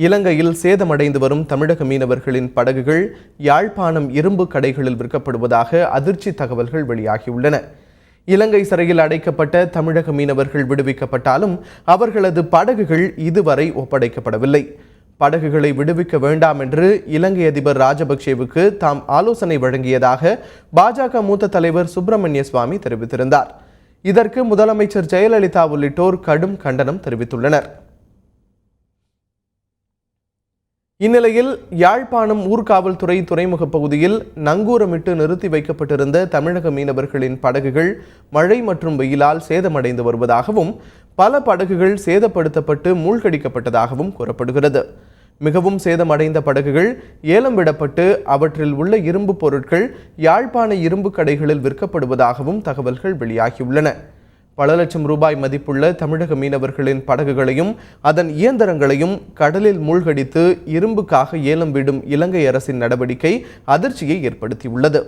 இலங்கையில் சேதமடைந்து வரும் தமிழக மீனவர்களின் படகுகள் யாழ்ப்பாணம் இரும்பு கடைகளில் விற்கப்படுவதாக அதிர்ச்சி தகவல்கள் வெளியாகியுள்ளன. இலங்கை சிறையில் அடைக்கப்பட்ட தமிழக மீனவர்கள் விடுவிக்கப்பட்டாலும் அவர்களது படகுகள் இதுவரை ஒப்படைக்கப்படவில்லை. படகுகளை விடுவிக்க வேண்டாம் என்று இலங்கை அதிபர் ராஜபக்சேவுக்கு தாம் ஆலோசனை வழங்கியதாக பாஜக மூத்த தலைவர் சுப்பிரமணிய சுவாமி தெரிவித்திருந்தார். இதற்கு முதலமைச்சர் ஜெயலலிதா உள்ளிட்டோர் கடும் கண்டனம் தெரிவித்துள்ளனர். இந்நிலையில் யாழ்ப்பாணம் ஊர்காவல்துறை துறைமுக பகுதியில் நங்கூரமிட்டு நிறுத்தி வைக்கப்பட்டிருந்த தமிழக மீனவர்களின் படகுகள் மழை மற்றும் வெயிலால் சேதமடைந்து வருவதாகவும் பல படகுகள் சேதப்படுத்தப்பட்டு மூழ்கடிக்கப்பட்டதாகவும் கூறப்படுகிறது. மிகவும் சேதமடைந்த படகுகள் ஏலம் விடப்பட்டு அவற்றில் உள்ள இரும்பு பொருட்கள் யாழ்ப்பாண இரும்பு கடைகளில் விற்கப்படுவதாகவும் தகவல்கள் வெளியாகியுள்ளன. பல லட்சம் ரூபாய் மதிப்புள்ள தமிழக மீனவர்களின் படகுகளையும் அதன் இயந்திரங்களையும் கடலில் மூழ்கடித்து இரும்புக்காக ஏலம் விடும் இலங்கை அரசின் நடவடிக்கை அதிர்ச்சியை ஏற்படுத்தியுள்ளது.